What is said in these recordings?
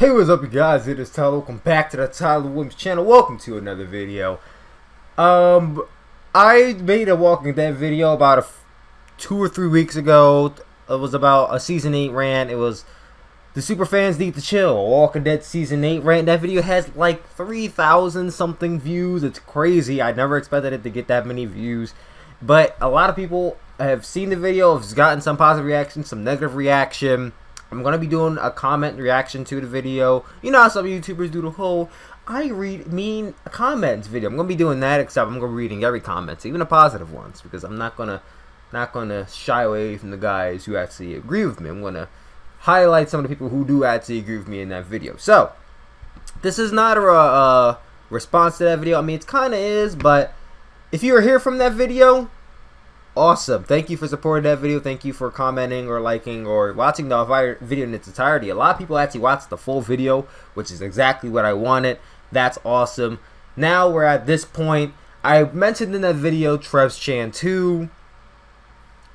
Hey, what's up, you guys? It is Tyler. Welcome back to the Tyler Williams channel. Welcome to another video. I made a Walking Dead video about 2 or 3 weeks ago. It was about a season 8 rant. It was the super fans need to chill. Walking Dead season 8 rant. That video has like 3,000 something views. It's crazy. I never expected it to get that many views, but a lot of people have seen the video. Have gotten some positive reaction, some negative reaction. I'm going to be doing a comment reaction to the video. You know how some YouTubers do the whole I read mean comments video. I'm going to be doing that, except I'm going to be reading every comment, even the positive ones, because I'm not going to shy away from the guys who actually agree with me. I'm going to highlight some of the people who do actually agree with me in that video. So, this is not a response to that video. I mean, it kind of is, but if you were here from that video, awesome. Thank you for supporting that video. Thank you for commenting or liking or watching the video in its entirety. A lot of people actually watched the full video, which is exactly what I wanted. That's awesome. Now we're at this point. I mentioned in that video Trevschan2's.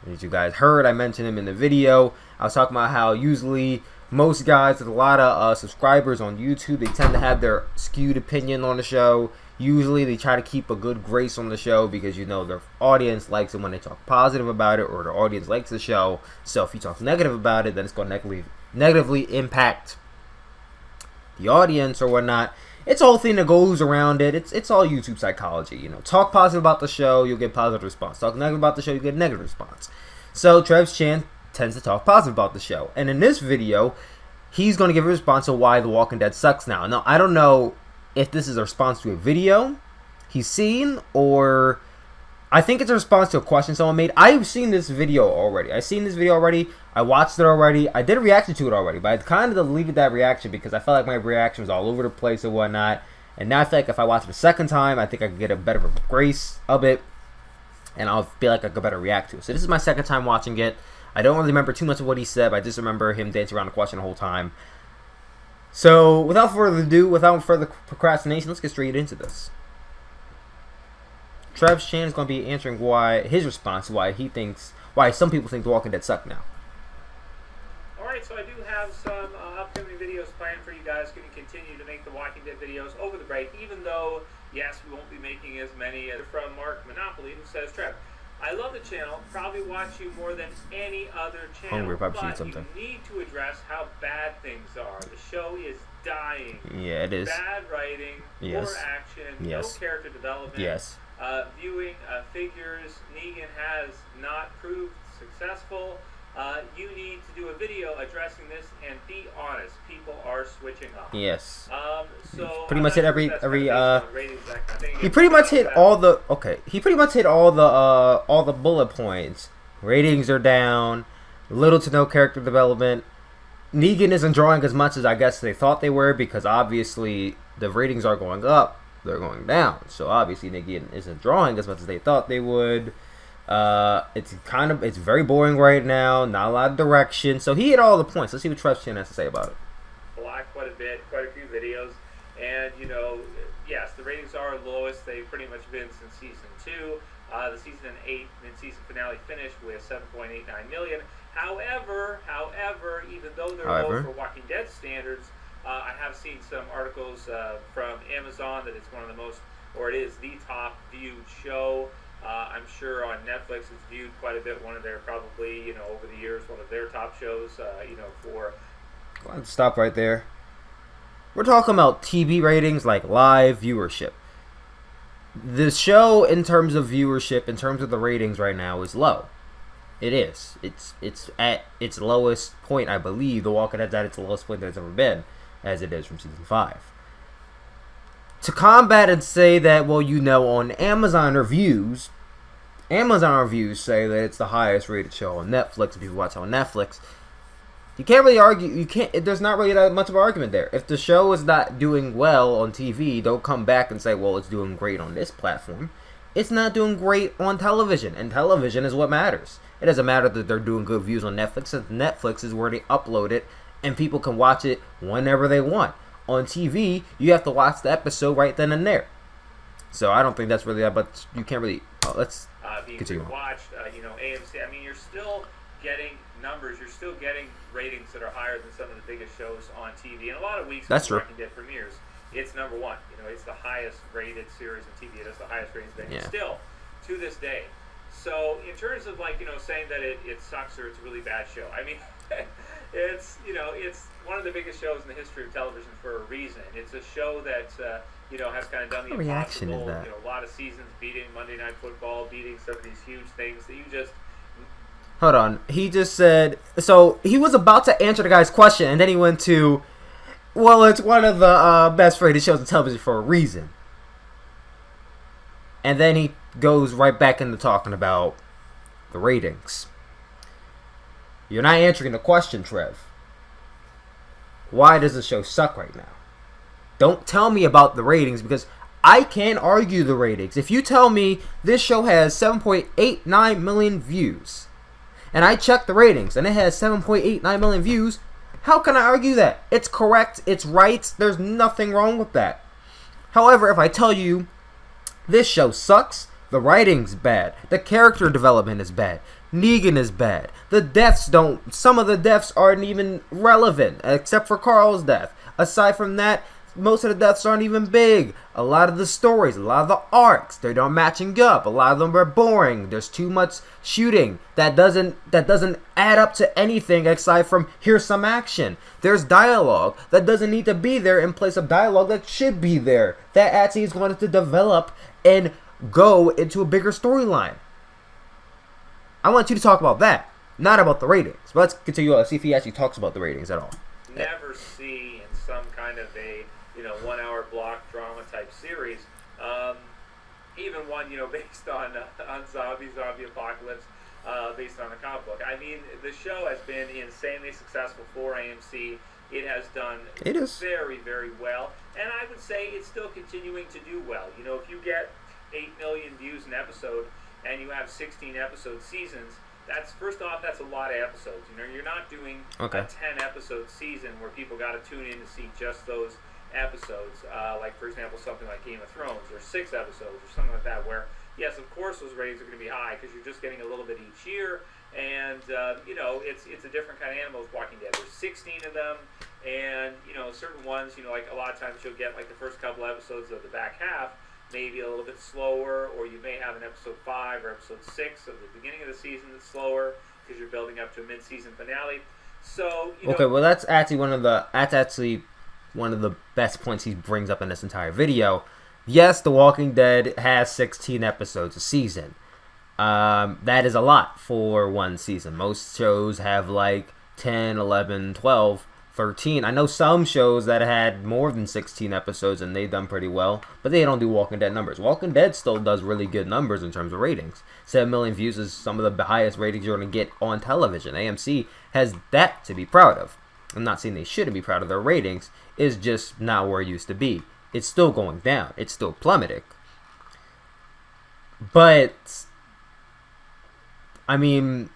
As you guys heard, I mentioned him in the video. I was talking about how usually most guys with a lot of subscribers on YouTube, they tend to have their skewed opinion on the show. Usually they try to keep a good grace on the show because, you know, their audience likes it when they talk positive about it, or their audience likes the show. So if you talk negative about it, then it's going to negatively impact the audience or whatnot. It's a whole thing that goes around it. It's all YouTube psychology. You know, talk positive about the show, you'll get positive response. Talk negative about the show, you get negative response. So Trevchan tends to talk positive about the show. And in this video, he's going to give a response to why The Walking Dead sucks now. Now, I don't know if this is a response to a video he's seen, or I think it's a response to a question someone made. I've seen this video already. I watched it already. I did a reaction to it already, but I kind of deleted that reaction because I felt like my reaction was all over the place and whatnot. And now I feel like if I watch it a second time, I think I could get a better grace of it, and I'll feel like I could better react to it. So this is my second time watching it. I don't really remember too much of what he said, but I just remember him dancing around the question the whole time. So, without further ado, without further procrastination, let's get straight into this. Trevchan is going to be answering his response, why some people think The Walking Dead suck now. Alright, so I do have some upcoming videos planned for you guys. Going to continue to make The Walking Dead videos over the break, even though, yes, we won't be making as many as from Mark Monopoly, who says, Trev, I love the channel, probably watch you more than any other channel, but you need to address how bad things are. The show is dying. Yeah, it is. Bad writing, yes. Poor action, yes. No character development. Yes. Viewing figures, Negan has not proved successful. You need to do a video addressing this and be honest. People are switching up. Yes. So pretty much hit he pretty much hit all the bullet points. Ratings are down. Little to no character development. Negan isn't drawing as much as I guess they thought they were, because obviously the ratings are going up. They're going down. So obviously Negan isn't drawing as much as they thought they would. It's very boring right now. Not a lot of direction. So he hit all the points. Let's see what Trevchan has to say about it. Quite a few videos, and you know, yes, the ratings are lowest they've pretty much been since season 2. The season 8 mid-season finale finished with 7.89 million. However, even though they're low for Walking Dead standards, I have seen some articles from Amazon that it's one of the most, or it is the top viewed show. I'm sure on Netflix it's viewed quite a bit. One of their, probably, you know, over the years, one of their top shows, you know, for... Let's stop right there. We're talking about TV ratings, like live viewership. The show, in terms of viewership, in terms of the ratings right now, is low. It is. It's at its lowest point, I believe. The Walking Dead's at its lowest point that it's ever been, as it is from season 5. To combat and say that, well, you know, on Amazon reviews say that it's the highest rated show on Netflix. If you watch it on Netflix, you can't really argue. There's not really that much of an argument there. If the show is not doing well on TV, don't come back and say, well, it's doing great on this platform. It's not doing great on television, and television is what matters. It doesn't matter that they're doing good views on Netflix, since Netflix is where they upload it, and people can watch it whenever they want. On TV, you have to watch the episode right then and there. So I don't think that's really that, but you can't really. Let's continue. Watched, you know, AMC. I mean, you're still getting numbers, you're still getting ratings that are higher than some of the biggest shows on TV. And a lot of weeks That's when true. Walking Dead premieres, it's number one. You know, it's the highest rated series on TV. It has the highest ratings thing. Yeah. Still, to this day. So in terms of like, you know, saying that it sucks or it's a really bad show, I mean, it's, you know, it's one of the biggest shows in the history of television for a reason. It's a show that you know, has kind of done the What reaction impossible. is that? You know, a lot of seasons beating Monday Night Football, beating some of these huge things that you just. Hold on. He just said, so he was about to answer the guy's question, and then he went to, well, it's one of the best rated shows on television for a reason. And then he goes right back into talking about the ratings. You're not answering the question, Trev. Why does the show suck right now? Don't tell me about the ratings, because I can't argue the ratings. If you tell me this show has 7.89 million views, and I check the ratings, and it has 7.89 million views, how can I argue that? It's correct, it's right, there's nothing wrong with that. However, if I tell you this show sucks, the writing's bad, the character development is bad, Negan is bad, some of the deaths aren't even relevant, except for Carl's death. Aside from that, most of the deaths aren't even big. A lot of the stories, a lot of the arcs, they're not matching up. A lot of them are boring. There's too much shooting that doesn't add up to anything aside from here's some action. There's dialogue that doesn't need to be there in place of dialogue that should be there. That actually is going to develop and go into a bigger storyline. I want you to talk about that, not about the ratings. But let's continue on. See if he actually talks about the ratings at all. Never see in some kind of a 1 hour block drama type series, even one based on zombie apocalypse, based on a comic book. I mean, the show has been insanely successful for AMC. It has done very, very well, and I would say it's still continuing to do well. If you get 8 million views an episode and you have 16 episode seasons, first off, that's a lot of episodes. You're not doing a 10 episode season where people got to tune in to see just those episodes. Like, for example, something like Game of Thrones, or 6 episodes, or something like that, where, yes, of course those ratings are going to be high because you're just getting a little bit each year, and, it's a different kind of animal with Walking Dead. There's 16 of them, and, certain ones, like a lot of times you'll get, like, the first couple episodes of the back half, maybe a little bit slower, or you may have an episode 5 or episode 6 of the beginning of the season that's slower because you're building up to a mid-season finale. So well, that's actually one of the best points he brings up in this entire video. Yes, The Walking Dead has 16 episodes a season. That is a lot for one season. Most shows have like 10, 11, 12, 13. I know some shows that had more than 16 episodes and they've done pretty well, but they don't do Walking Dead numbers. Walking Dead still does really good numbers in terms of ratings. 7 million views is some of the highest ratings you're going to get on television. AMC has that to be proud of. I'm not saying they shouldn't be proud of their ratings. It's just not where it used to be. It's still going down. It's still plummeting. But, I mean,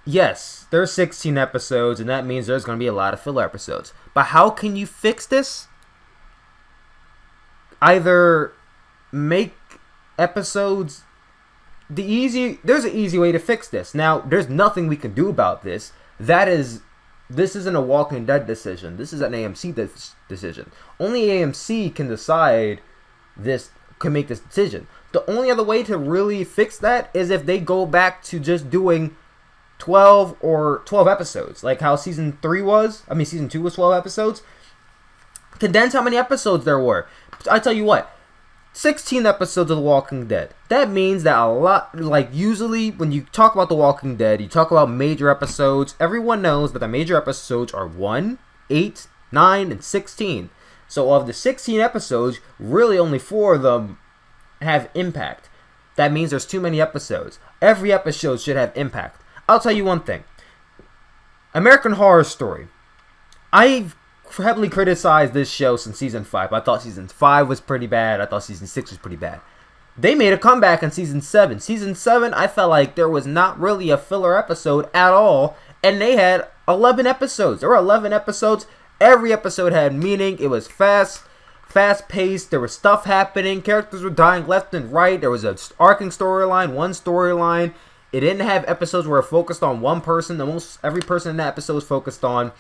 yes, there's 16 episodes, and that means there's going to be a lot of filler episodes. But how can you fix this? Either make episodes there's an easy way to fix this. Now, there's nothing we can do about this. This isn't a Walking Dead decision. This is an AMC decision. Only AMC can make this decision. The only other way to really fix that is if they go back to just doing 12 episodes, like how season 2 was 12 episodes. Condense how many episodes there were. I tell you what, 16 episodes of The Walking Dead. That means that a lot, like usually when you talk about The Walking Dead, you talk about major episodes. Everyone knows that the major episodes are 1, 8, 9, and 16. So of the 16 episodes, really only 4 of them have impact. That means there's too many episodes. Every episode should have impact. I'll tell you one thing. American Horror Story. I've heavily criticized this show since season 5. I thought season 5 was pretty bad. I thought season 6 was pretty bad. They made a comeback in season 7. Season 7, I felt like there was not really a filler episode at all. And they had 11 episodes. There were 11 episodes. Every episode had meaning. It was fast-paced. There was stuff happening. Characters were dying left and right. There was an arcing storyline, one storyline. It didn't have episodes where it focused on one person. Almost every person in that episode was focused on.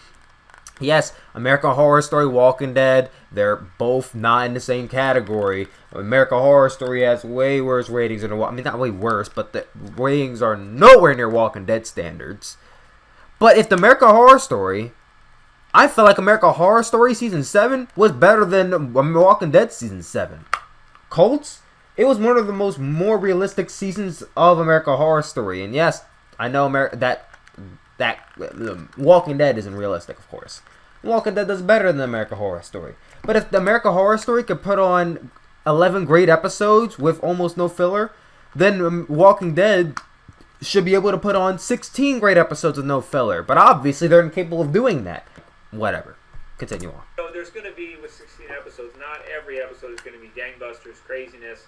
Yes, American Horror Story, Walking Dead, they're both not in the same category. American Horror Story has way worse ratings than I mean, not way worse, but the ratings are nowhere near Walking Dead standards. But if the American Horror Story, I feel like American Horror Story Season 7 was better than Walking Dead Season 7. Cults, it was one of the more realistic seasons of American Horror Story. And yes, I know that Walking Dead isn't realistic, of course. Walking Dead does better than American Horror Story. But if the American Horror Story could put on 11 great episodes with almost no filler, then Walking Dead should be able to put on 16 great episodes with no filler. But obviously, they're incapable of doing that. Whatever. Continue on. So there's going to be, with 16 episodes, not every episode is going to be gangbusters, craziness,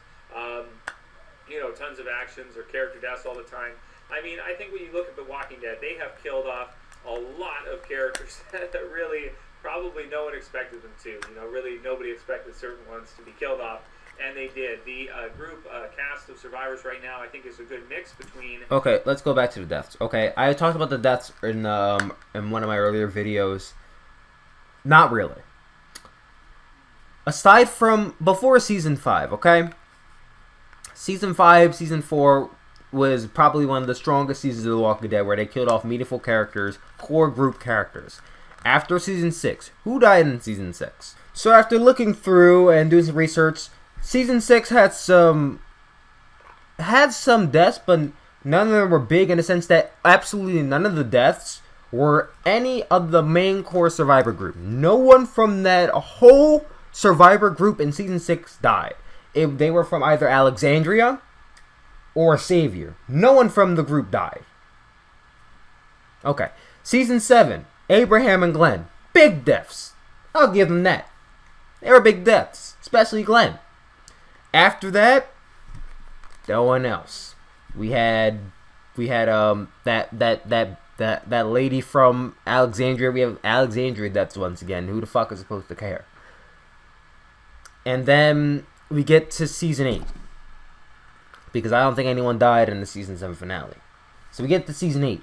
tons of actions or character deaths all the time. I mean, I think when you look at The Walking Dead, they have killed off a lot of characters that really probably no one expected them to. Really nobody expected certain ones to be killed off, and they did. The cast of survivors right now, I think, is a good mix between... Okay, let's go back to the deaths. Okay, I talked about the deaths in one of my earlier videos. Not really. Aside from before Season 5, okay? Season 5, Season 4... was probably one of the strongest seasons of The Walking Dead, where they killed off meaningful characters, core group characters. After Season 6, who died in Season 6? So after looking through and doing some research, Season 6 had some deaths, but none of them were big, in the sense that absolutely none of the deaths were any of the main core survivor group. No one from that whole survivor group in Season 6 died. They were from either Alexandria or Savior. No one from the group died. Okay. Season 7, Abraham and Glenn. Big deaths. I'll give them that. They were big deaths. Especially Glenn. After that, no one else. We had that lady from Alexandria. We have Alexandria deaths once again. Who the fuck is supposed to care? And then we get to Season 8. Because I don't think anyone died in the Season 7 finale. So we get to Season 8.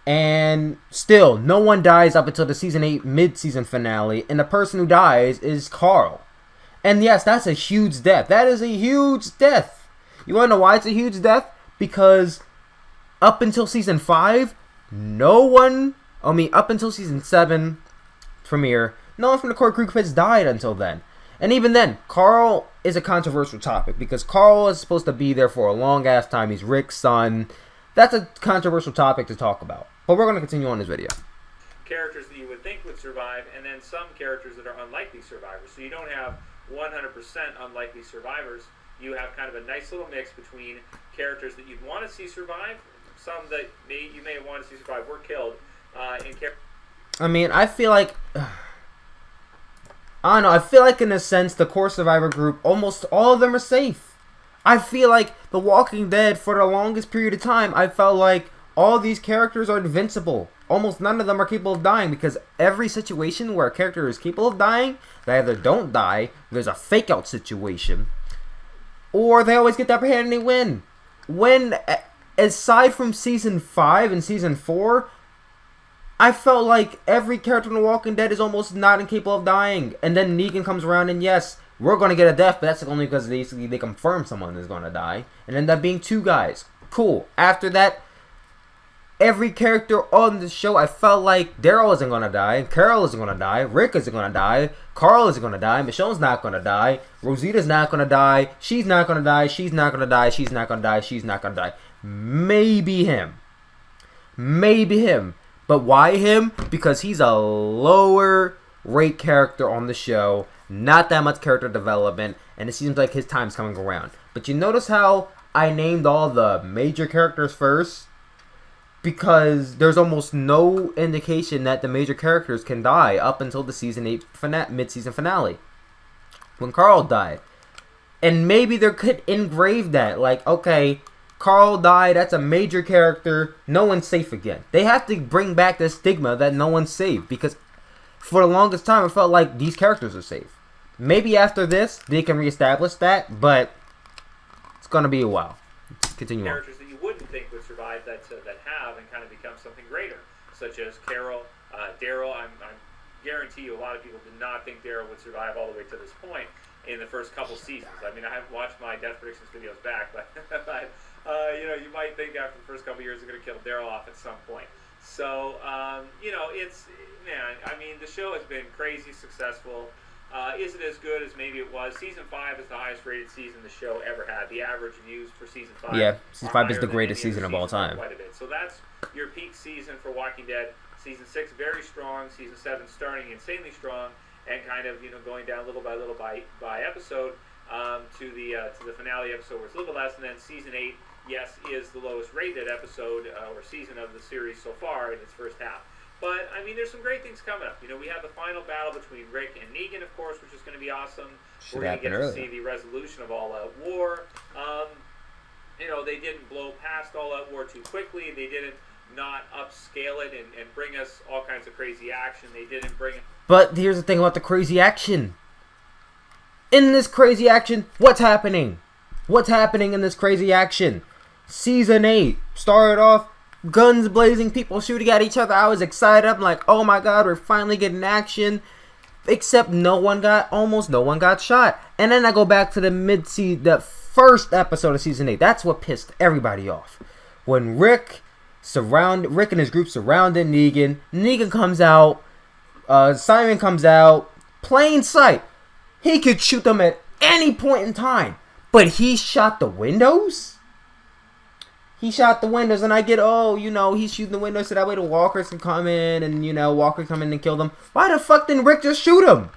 And still, no one dies up until the Season 8 mid-season finale. And the person who dies is Carl. And yes, that's a huge death. That is a huge death. You want to know why it's a huge death? Because up until Season 5, up until Season 7 premiere, no one from the core group has died until then. And even then, Carl is a controversial topic, because Carl is supposed to be there for a long-ass time. He's Rick's son. That's a controversial topic to talk about. But we're going to continue on this video. Characters that you would think would survive, and then some characters that are unlikely survivors. So you don't have 100% unlikely survivors. You have kind of a nice little mix between characters that you'd want to see survive, some that you may want to see survive were killed, I mean, I feel like... I don't know, I feel like in a sense the core survivor group, almost all of them are safe. I feel like The Walking Dead, for the longest period of time, I felt like all these characters are invincible. Almost none of them are capable of dying, because every situation where a character is capable of dying, they either don't die, there's a fake out situation, or they always get the upper hand and they win. Aside from Season 5 and Season 4, I felt like every character in The Walking Dead is almost not incapable of dying. And then Negan comes around and yes, we're going to get a death, but that's only because they confirm someone is going to die. And end up being 2 guys. Cool. After that, every character on the show, I felt like Daryl isn't going to die, Carol isn't going to die, Rick isn't going to die, Carl isn't going to die, Michonne's not going to die, Rosita's not going to die, she's not going to die, she's not going to die, she's not going to die, she's not going to die. Maybe him. But why him? Because he's a lower rate character on the show. Not that much character development. And it seems like his time's coming around. But you notice how I named all the major characters first? Because there's almost no indication that the major characters can die up until the Season 8 mid-season finale. When Carl died. And maybe they could engrave that. Like, okay, Carl died, that's a major character, no one's safe again. They have to bring back the stigma that no one's safe, because for the longest time it felt like these characters are safe. Maybe after this they can reestablish that, but it's gonna be a while. Let's continue on. Characters that you wouldn't think would something greater, such as Carol, Daryl. I guarantee you a lot of people did not think Daryl would survive all the way to this point in the first couple seasons. I mean, I haven't watched my death predictions videos back, but, you know, you might think after the first couple years they're going to kill Daryl off at some point. So, you know, it's, man, I mean, the show has been crazy successful. Is it as good as maybe it was? Season 5 is the highest rated season the show ever had. The average views for Season 5. Yeah, Season 5 is the greatest season of all time. Quite a bit. So that's your peak season for Walking Dead. Season 6, very strong. Season 7 starting insanely strong and kind of, you know, going down little by little by episode to the finale episode where it's a little bit less. And then Season 8, yes, is the lowest rated episode or season of the series so far in its first half. But, I mean, there's some great things coming up. You know, we have the final battle between Rick and Negan, of course, which is going to be awesome. We're going to get to see the resolution of All Out War. You know, they didn't blow past All Out War too quickly. They didn't not upscale it and bring us all kinds of crazy action. They didn't bring it. But here's the thing about the crazy action. In this crazy action, what's happening? What's happening in this crazy action? Season 8 started off guns blazing, people shooting at each other. I was excited. I'm like, oh my god, we're finally getting action. Except almost no one got shot. And then I go back to the first episode of Season 8. That's what pissed everybody off. When Rick and his group surrounded Negan. Negan comes out. Simon comes out. Plain sight. He could shoot them at any point in time. But he shot the windows? He shot the windows, and I get, oh, you know, he's shooting the windows so that way the walkers can come in, and, you know, Walker come in and kill them. Why the fuck didn't Rick just shoot him?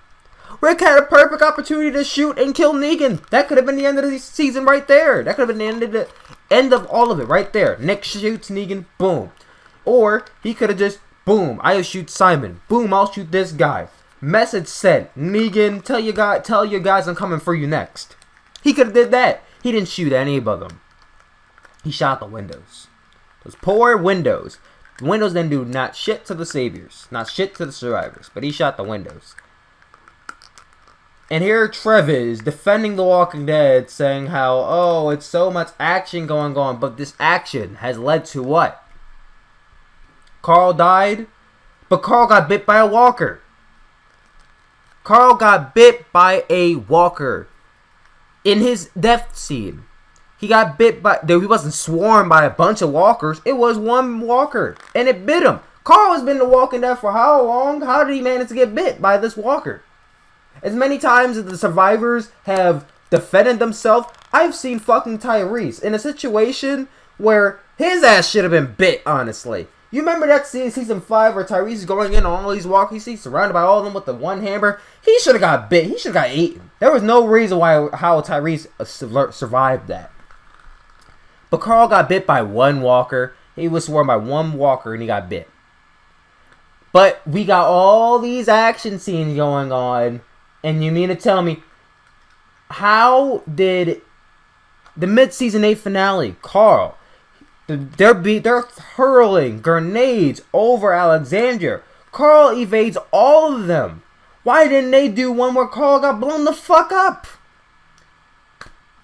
Rick had a perfect opportunity to shoot and kill Negan. That could have been the end of the season right there. That could have been the end of all of it right there. Nick shoots Negan, boom. Or he could have just, boom, I'll shoot Simon. Boom, I'll shoot this guy. Message sent. Negan, tell your guys I'm coming for you next. He could have did that. He didn't shoot any of them. He shot the windows. Those poor windows. The windows didn't do not shit to the saviors. Not shit to the survivors. But he shot the windows. And here Trev is defending The Walking Dead, saying how, oh, it's so much action going on. But this action has led to what? Carl died? But Carl got bit by a walker. Carl got bit by a walker. In his death scene. He got bit by... He wasn't swarmed by a bunch of walkers. It was one walker. And it bit him. Carl has been The Walking Dead for how long? How did he manage to get bit by this walker? As many times as the survivors have defended themselves, I've seen fucking Tyrese in a situation where his ass should have been bit, honestly. You remember that scene, season 5, where Tyrese is going in on all these walkers, he's surrounded by all of them with the one hammer? He should have got bit. He should have got eaten. There was no reason how Tyrese survived that. But Carl got bit by one walker. He was swarmed by one walker and he got bit. But we got all these action scenes going on. And you mean to tell me, how did the mid-season 8 finale, Carl, they're hurling grenades over Alexandria. Carl evades all of them. Why didn't they do one where Carl got blown the fuck up?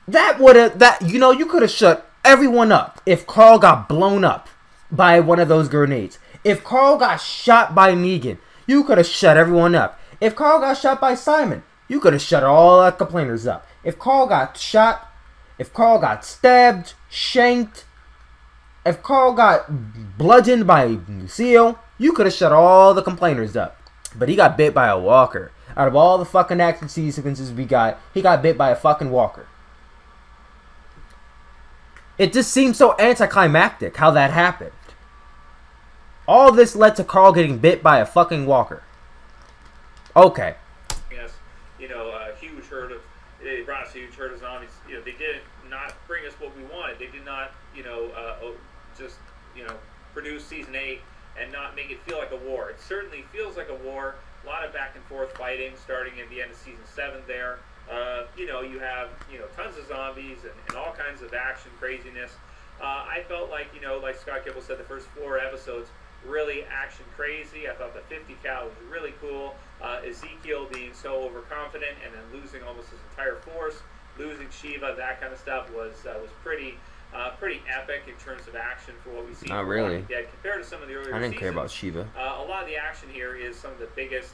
You could have shut everyone up if Carl got blown up by one of those grenades. If Carl got shot by Negan, you could have shut everyone up. If Carl got shot by Simon, you could have shut all the complainers up. If Carl got shot, if Carl got stabbed, shanked, if Carl got bludgeoned by Lucille, you could have shut all the complainers up. But he got bit by a walker. Out of all the fucking action sequences we got, he got bit by a fucking walker. It just seems so anticlimactic how that happened. All this led to Carl getting bit by a fucking walker. Okay. Yes, a huge herd of... They brought us a huge herd of zombies. They did not bring us what we wanted. They did not, produce Season 8 and not make it feel like a war. It certainly feels like a war. A lot of back and forth fighting starting at the end of Season 7 there. You have, tons of zombies and all kinds of action craziness. I felt like, like Scott Kibble said, the first 4 episodes, really action crazy. I thought the 50 cal was really cool. Ezekiel being so overconfident and then losing almost his entire force, losing Shiva, that kind of stuff was pretty Pretty epic in terms of action for what we see. Not really. Dead compared to some of the earlier I didn't seasons. care about Shiva. A lot of the action here is some of the biggest,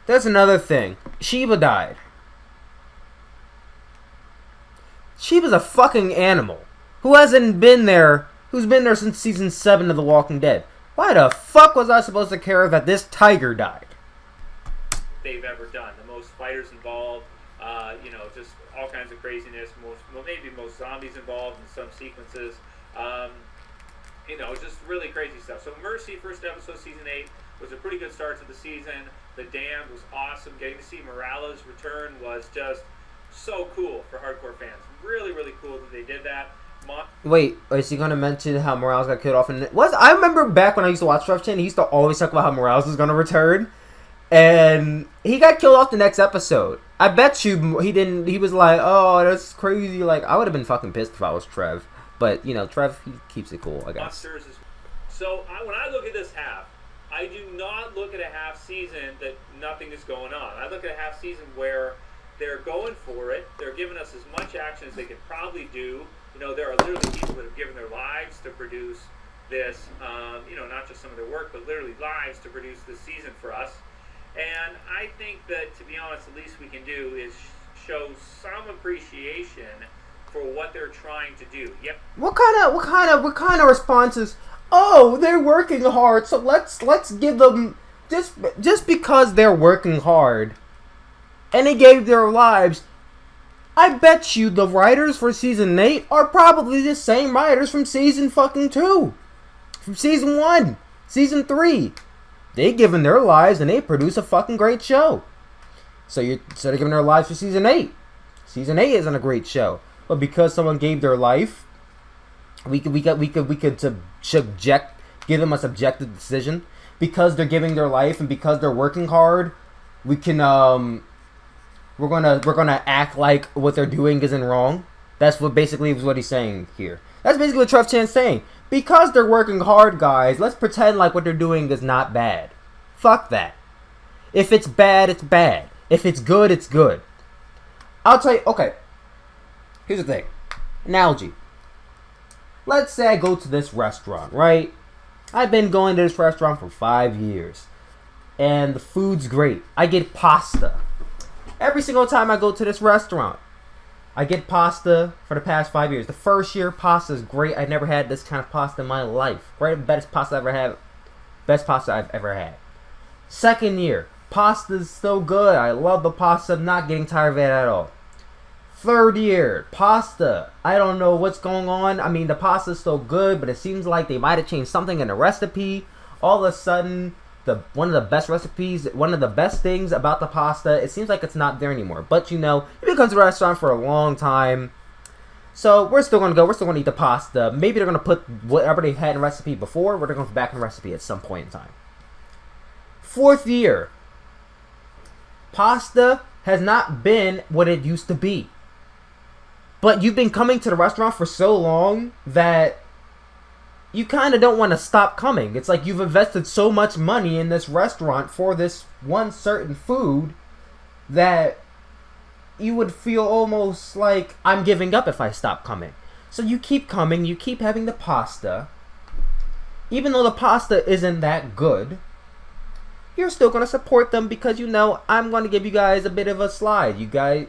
That's another thing. Shiva died. Shiva's a fucking animal who hasn't been there, who's been there since season 7 of The Walking Dead. Why the fuck was I supposed to care that this tiger died? They've ever done. The most fighters involved, just all kinds of craziness. Maybe most zombies involved in some sequences. Just really crazy stuff. So Mercy, first episode, season 8, was a pretty good start to the season. The Damned was awesome. Getting to see Morales return was just so cool for hardcore fans. Really, really cool that they did that. Wait, is he gonna mention how Morales got killed off? I remember back when I used to watch Trevchan, he used to always talk about how Morales was gonna return, and he got killed off the next episode. I bet you he didn't. He was like, "Oh, that's crazy." Like, I would have been fucking pissed if I was Trev, but Trev, he keeps it cool, I guess. So when I look at this half, I do not look at a half season that nothing is going on. I look at a half season where they're going for it. They're giving us as much action as they could probably do. There are literally people that have given their lives to produce this, not just some of their work, but literally lives to produce this season for us. And I think that, to be honest, the least we can do is show some appreciation for what they're trying to do. Yep. What kind of responses? Oh, they're working hard, so let's give them just because they're working hard, and they gave their lives. I bet you the writers for season 8 are probably the same writers from season fucking 2, from season 1, season 3. They given their lives and they produce a fucking great show. So they're giving their lives for season 8. Season 8 isn't a great show, but because someone gave their life, we could give them a subjective decision. Because they're giving their life and because they're working hard, we can we're gonna act like what they're doing isn't wrong. That's what he's saying here. That's basically what Trevchan's saying. Because they're working hard, guys, let's pretend like what they're doing is not bad. Fuck that. If it's bad, it's bad. If it's good, it's good. I'll tell you, okay. Here's the thing. Analogy. Let's say I go to this restaurant, right? I've been going to this restaurant for 5 years. And the food's great. I get pasta. Every single time I go to this restaurant, I get pasta for the past 5 years. The first year, pasta is great. I never had this kind of pasta in my life. Right? Best pasta I've ever had. Best pasta I've ever had. Second year, pasta is so good. I love the pasta. I'm not getting tired of it at all. Third year, pasta. I don't know what's going on. I mean, the pasta is so good, but it seems like they might have changed something in the recipe. All of a sudden, one of the best recipes, one of the best things about the pasta, it seems like it's not there anymore. But you've been going to the restaurant for a long time, so we're still gonna go. We're still gonna eat the pasta. Maybe they're gonna put whatever they had in the recipe before, or they're gonna put back in the recipe at some point in time. Fourth year, pasta has not been what it used to be. But you've been coming to the restaurant for so long that you kind of don't want to stop coming. It's like you've invested so much money in this restaurant for this one certain food that you would feel almost like I'm giving up if I stop coming. So you keep coming, you keep having the pasta. Even though the pasta isn't that good, you're still going to support them because I'm going to give you guys a bit of a slide. You guys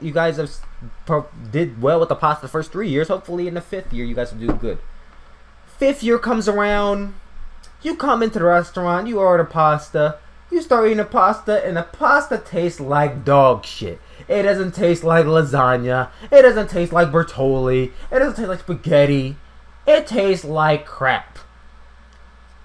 did well with the pasta the first 3 years. Hopefully in the 5th year you guys will do good. 5th year comes around, you come into the restaurant, you order pasta, you start eating the pasta, and the pasta tastes like dog shit. It doesn't taste like lasagna, it doesn't taste like Bertolli, it doesn't taste like spaghetti, it tastes like crap.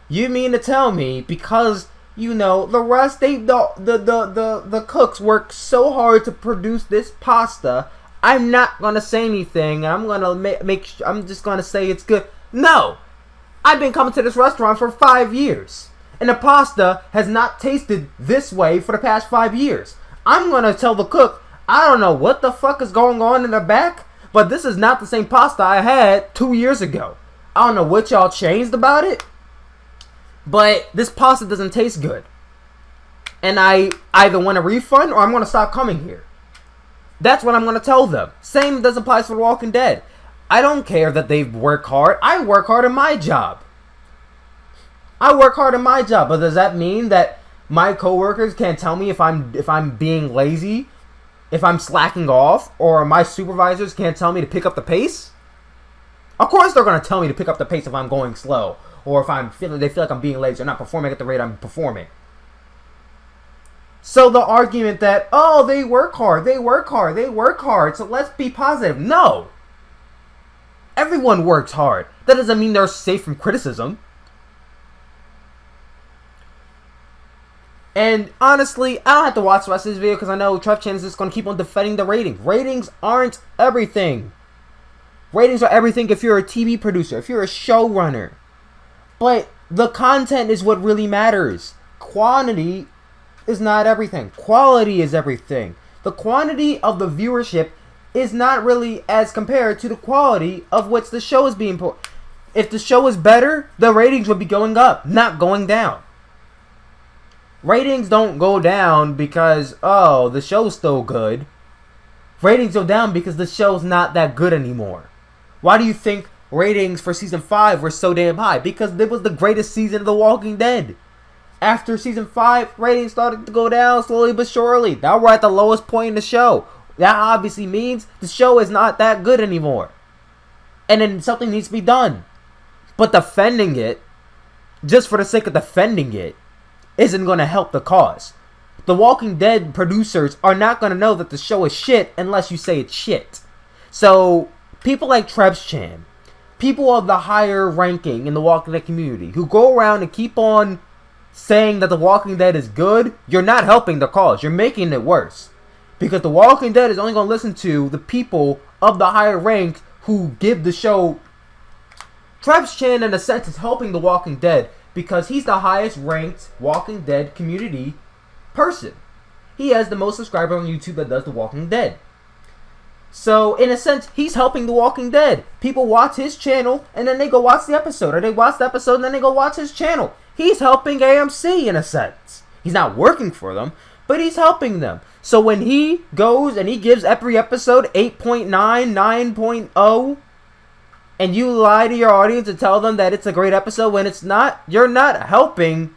You mean to tell me, because, the rest, the cooks work so hard to produce this pasta, I'm not gonna say anything, and I'm gonna I'm just gonna say it's good. No! I've been coming to this restaurant for 5 years, and the pasta has not tasted this way for the past 5 years. I'm gonna tell the cook, I don't know what the fuck is going on in the back, but this is not the same pasta I had 2 years ago. I don't know what y'all changed about it, but this pasta doesn't taste good. And I either want a refund or I'm gonna stop coming here. That's what I'm gonna tell them. Same does apply for The Walking Dead. I don't care that they work hard. I work hard in my job. But does that mean that my coworkers can't tell me if I'm being lazy, if I'm slacking off, or my supervisors can't tell me to pick up the pace? Of course they're going to tell me to pick up the pace if I'm going slow, or if they feel like I'm being lazy or not performing at the rate I'm performing. So the argument that, oh, they work hard, so let's be positive. No. Everyone works hard. That doesn't mean they're safe from criticism. And honestly, I don't have to watch the rest of this video because I know Trevchan is just going to keep on defending the ratings. Ratings aren't everything. Ratings are everything if you're a TV producer, if you're a showrunner. But the content is what really matters. Quantity is not everything. Quality is everything. The quantity of the viewership is not really as compared to the quality of which the show is being put. If the show is better, the ratings would be going up, not going down. Ratings don't go down because, oh, the show's still good. Ratings go down because the show's not that good anymore. Why do you think ratings for season 5 were so damn high? Because it was the greatest season of The Walking Dead. After season 5, ratings started to go down slowly but surely. Now we're at the lowest point in the show. That obviously means the show is not that good anymore. And then something needs to be done. But defending it, just for the sake of defending it, isn't going to help the cause. The Walking Dead producers are not going to know that the show is shit unless you say it's shit. So, people like Trevchan, people of the higher ranking in the Walking Dead community, who go around and keep on saying that The Walking Dead is good, you're not helping the cause. You're making it worse. Because The Walking Dead is only going to listen to the people of the higher rank who give the show. Trevchan, in a sense, is helping The Walking Dead because he's the highest ranked Walking Dead community person. He has the most subscribers on YouTube that does The Walking Dead. So, in a sense, he's helping The Walking Dead. People watch his channel, and then they go watch the episode. Or they watch the episode, and then they go watch his channel. He's helping AMC, in a sense. He's not working for them, but he's helping them. So, when he goes and he gives every episode 8.9, 9.0, and you lie to your audience and tell them that it's a great episode when it's not, you're not helping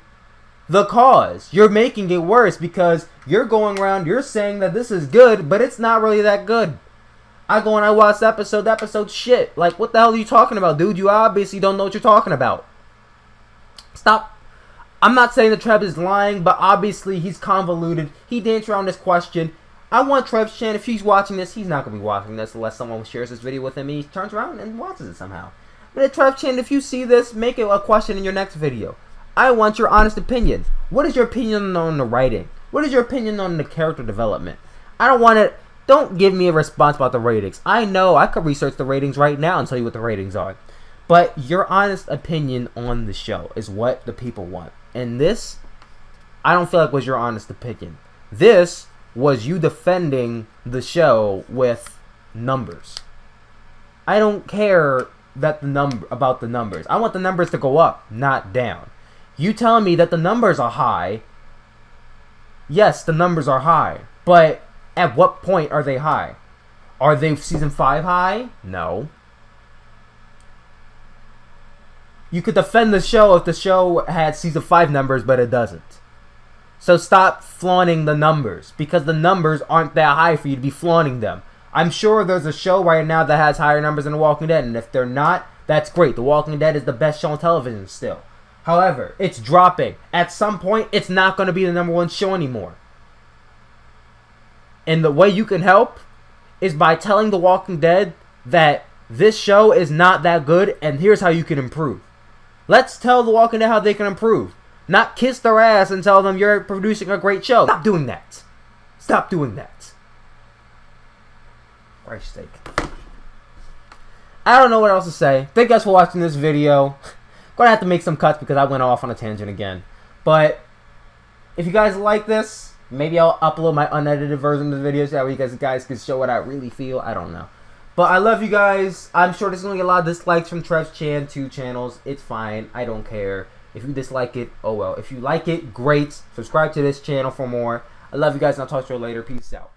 the cause. You're making it worse because you're going around, you're saying that this is good, but it's not really that good. I go and I watch the episode's shit. Like, what the hell are you talking about, dude? You obviously don't know what you're talking about. Stop. I'm not saying that Trev is lying, but obviously he's convoluted. He danced around this question. I want Trevchan, if he's watching this, he's not going to be watching this unless someone shares this video with him and he turns around and watches it somehow. But Trevchan, if you see this, make it a question in your next video. I want your honest opinion. What is your opinion on the writing? What is your opinion on the character development? I don't want it. Don't give me a response about the ratings. I know I could research the ratings right now and tell you what the ratings are. But your honest opinion on the show is what the people want. And this, I don't feel like was your honest opinion. This was you defending the show with numbers. I don't care that about the numbers. I want the numbers to go up, not down. You telling me that the numbers are high. Yes, the numbers are high. But at what point are they high? Are they season 5 high? No. You could defend the show if the show had season 5 numbers, but it doesn't. So stop flaunting the numbers, because the numbers aren't that high for you to be flaunting them. I'm sure there's a show right now that has higher numbers than The Walking Dead, and if they're not, that's great. The Walking Dead is the best show on television still. However, it's dropping. At some point, it's not going to be the #1 show anymore. And the way you can help is by telling The Walking Dead that this show is not that good, and here's how you can improve. Let's tell The Walking Dead how they can improve. Not kiss their ass and tell them you're producing a great show. Stop doing that. Stop doing that. Christ's sake. I don't know what else to say. Thank you guys for watching this video. Gonna have to make some cuts because I went off on a tangent again. But if you guys like this, maybe I'll upload my unedited version of the video so that you guys can show what I really feel. I don't know. But I love you guys. I'm sure this is going to get a lot of dislikes from Trevchan2's channels. It's fine. I don't care. If you dislike it, oh well. If you like it, great. Subscribe to this channel for more. I love you guys, and I'll talk to you later. Peace out.